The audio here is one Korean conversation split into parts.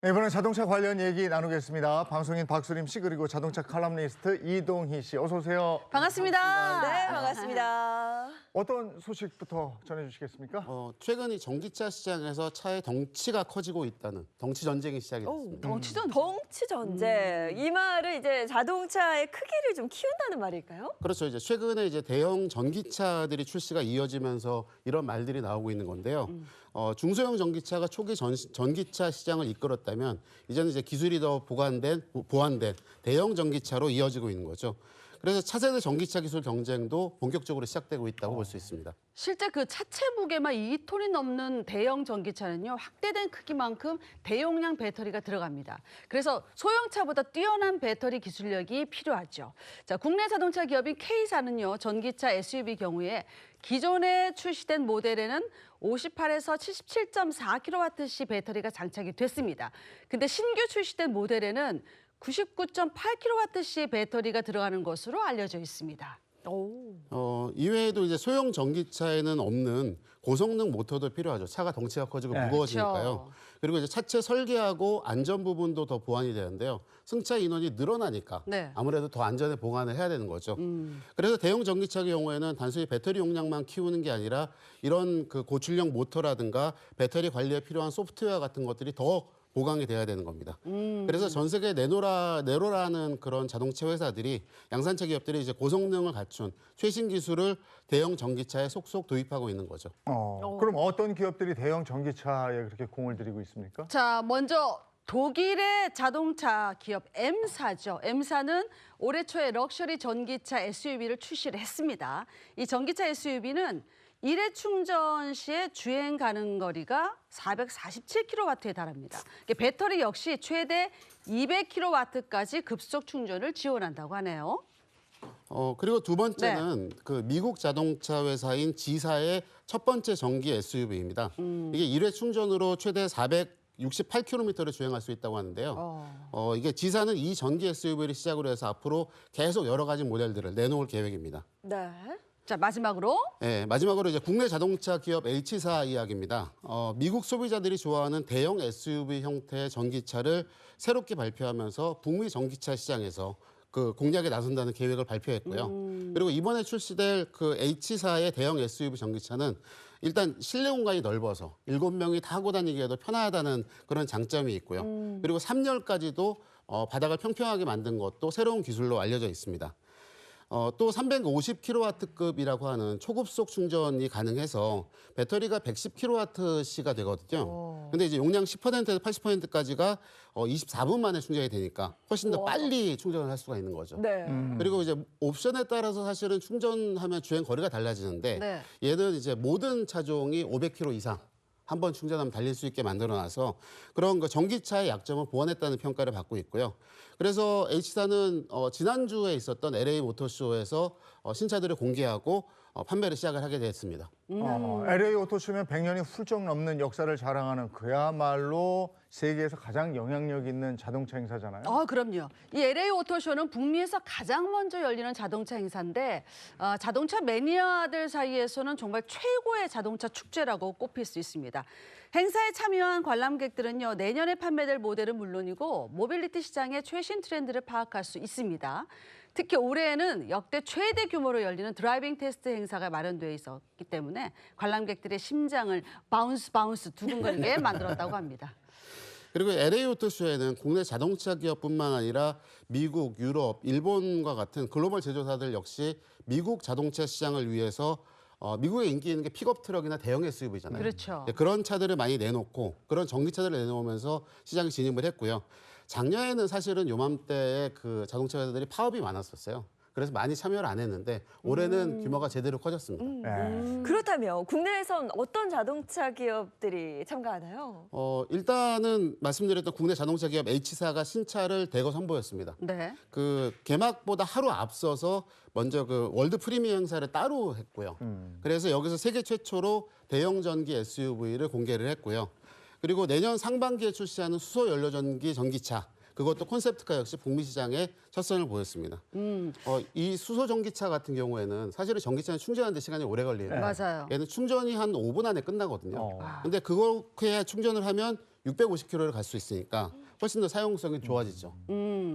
네, 이번엔 자동차 관련 얘기 나누겠습니다. 방송인 박수림 씨 그리고 자동차 칼럼니스트 이동희 씨 어서 오세요. 반갑습니다. 네, 반갑습니다. 어떤 소식부터 전해주시겠습니까? 최근 이 전기차 시장에서 차의 덩치가 커지고 있다는 덩치 전쟁이 시작이 됐습니다. 덩치 전쟁. 이 말은 이제 자동차의 크기를 좀 키운다는 말일까요? 그렇죠. 이제 최근에 이제 대형 전기차들이 출시가 이어지면서 이런 말들이 나오고 있는 건데요. 중소형 전기차가 초기 전기차 시장을 이끌었다면 이제는 이제 기술이 더 보완된 대형 전기차로 이어지고 있는 거죠. 그래서 차세대 전기차 기술 경쟁도 본격적으로 시작되고 있다고 볼 수 있습니다. 실제 그 차체 무게만 2톤이 넘는 대형 전기차는요, 확대된 크기만큼 대용량 배터리가 들어갑니다. 그래서 소형차보다 뛰어난 배터리 기술력이 필요하죠. 자, 국내 자동차 기업인 K사는요, 전기차 SUV 경우에 기존에 출시된 모델에는 58에서 77.4kWh 배터리가 장착이 됐습니다. 근데 신규 출시된 모델에는 99.8kWh 배터리가 들어가는 것으로 알려져 있습니다. 이외에도 이제 소형 전기차에는 없는 고성능 모터도 필요하죠. 차가 덩치가 커지고 네. 무거워지니까요. 그렇죠. 그리고 이제 차체 설계하고 안전 부분도 더 보완이 되는데요. 승차 인원이 늘어나니까 네. 아무래도 더 안전에 보완을 해야 되는 거죠. 그래서 대형 전기차의 경우에는 단순히 배터리 용량만 키우는 게 아니라 이런 그 고출력 모터라든가 배터리 관리에 필요한 소프트웨어 같은 것들이 더 보강이 돼야 되는 겁니다. 그래서 전 세계 네로라는 그런 자동차 회사들이 양산차 기업들이 이제 고성능을 갖춘 최신 기술을 대형 전기차에 속속 도입하고 있는 거죠. 그럼 어떤 기업들이 대형 전기차에 그렇게 공을 들이고 있습니까? 자, 먼저 독일의 자동차 기업 M사죠. M사는 올해 초에 럭셔리 전기차 SUV를 출시를 했습니다. 이 전기차 SUV는 일회 충전 시에 주행 가능 거리가 447kW에 달합니다. 배터리 역시 최대 200kW까지 급속 충전을 지원한다고 하네요. 그리고 두 번째는 그 미국 자동차 회사인 지사의 첫 번째 전기 SUV입니다. 이게 일회 충전으로 최대 468km를 주행할 수 있다고 하는데요. 이게 지사는 이 전기 SUV를 시작으로 해서 앞으로 계속 여러 가지 모델들을 내놓을 계획입니다. 네. 자, 마지막으로 네, 마지막으로 이제 국내 자동차 기업 H사 이야기입니다. 미국 소비자들이 좋아하는 대형 SUV 형태의 전기차를 새롭게 발표하면서 북미 전기차 시장에서 그 공략에 나선다는 계획을 발표했고요. 그리고 이번에 출시될 그 H사의 대형 SUV 전기차는 일단 실내 공간이 넓어서 7명이 타고 다니기에도 편하다는 그런 장점이 있고요. 그리고 3열까지도 바닥을 평평하게 만든 것도 새로운 기술로 알려져 있습니다. 또 350kW급이라고 하는 초급속 충전이 가능해서 배터리가 110kWh가 되거든요. 근데 이제 용량 10%에서 80%까지가 24분 만에 충전이 되니까 훨씬 더 빨리 충전을 할 수가 있는 거죠. 네. 그리고 이제 옵션에 따라서 사실은 충전하면 주행 거리가 달라지는데 네. 얘는 이제 모든 차종이 500km 이상 한 번 충전하면 달릴 수 있게 만들어놔서 그런 그 전기차의 약점을 보완했다는 평가를 받고 있고요. 그래서 H사는 지난주에 있었던 LA 모터쇼에서 신차들을 공개하고 판매를 시작을 하게 됐습니다. LA 오토쇼면 100년이 훌쩍 넘는 역사를 자랑하는 그야말로 세계에서 가장 영향력 있는 자동차 행사잖아요. 그럼요. 이 LA 오토쇼는 북미에서 가장 먼저 열리는 자동차 행사인데 자동차 매니아들 사이에서는 정말 최고의 자동차 축제라고 꼽힐 수 있습니다. 행사에 참여한 관람객들은요, 내년에 판매될 모델은 물론이고 모빌리티 시장의 최신 트렌드를 파악할 수 있습니다. 특히 올해에는 역대 최대 규모로 열리는 드라이빙 테스트 행사가 마련되어 있었기 때문에 관람객들의 심장을 바운스 두근거리게 만들었다고 합니다. 그리고 LA 오토쇼에는 국내 자동차 기업뿐만 아니라 미국, 유럽, 일본과 같은 글로벌 제조사들 역시 미국 자동차 시장을 위해서 미국에 인기 있는 게 픽업 트럭이나 대형 SUV잖아요. 그렇죠. 그런 차들을 많이 내놓고 그런 전기차들을 내놓으면서 시장에 진입을 했고요. 작년에는 사실은 요맘때에 그 자동차 회사들이 파업이 많았었어요. 그래서 많이 참여를 안 했는데 올해는 규모가 제대로 커졌습니다. 그렇다면 국내에선 어떤 자동차 기업들이 참가하나요? 일단은 말씀드렸던 국내 자동차 기업 H사가 신차를 대거 선보였습니다. 네. 그 개막보다 하루 앞서서 먼저 그 월드 프리미어 행사를 따로 했고요. 그래서 여기서 세계 최초로 대형 전기 SUV를 공개를 했고요. 그리고 내년 상반기에 출시하는 수소 연료전기 전기차 그것도 콘셉트카 역시 북미 시장에 첫 선을 보였습니다. 이 수소 전기차 같은 경우에는 사실은 전기차는 충전하는데 시간이 오래 걸리는데 맞아요. 얘는 충전이 한 5분 안에 끝나거든요. 근데 그렇게 충전을 하면 650km를 갈 수 있으니까 훨씬 더 사용성이 좋아지죠.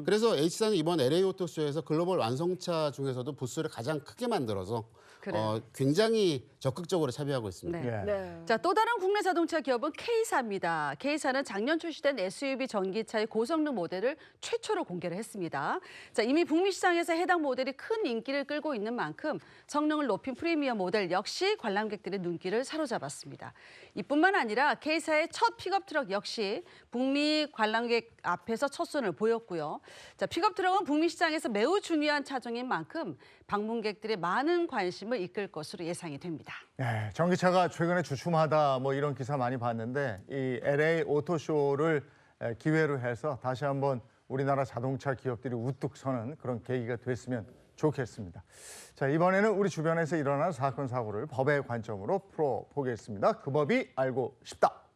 그래서 H사는 이번 LA 오토쇼에서 글로벌 완성차 중에서도 부스를 가장 크게 만들어서 그래요. 굉장히 적극적으로 참여하고 있습니다. 네. 예. 네. 자, 또 다른 국내 자동차 기업은 K사입니다. K사는 작년 출시된 SUV 전기차의 고성능 모델을 최초로 공개를 했습니다. 자, 이미 북미 시장에서 해당 모델이 큰 인기를 끌고 있는 만큼 성능을 높인 프리미엄 모델 역시 관람객들의 눈길을 사로잡았습니다. 이뿐만 아니라 K사의 첫 픽업 트럭 역시 북미 관람객 앞에서 첫 손을 보였고요. 자, 픽업 트럭은 북미 시장에서 매우 중요한 차종인 만큼 방문객들의 많은 관심을 이끌 것으로 예상이 됩니다. 네, 전기차가 최근에 주춤하다 뭐 이런 기사 많이 봤는데 이 LA 오토쇼를 기회로 해서 다시 한번 우리나라 자동차 기업들이 우뚝 서는 그런 계기가 됐으면 좋겠습니다. 자, 이번에는 우리 주변에서 일어나는 사건 사고를 법의 관점으로 풀어보겠습니다. 그 법이 알고 싶다.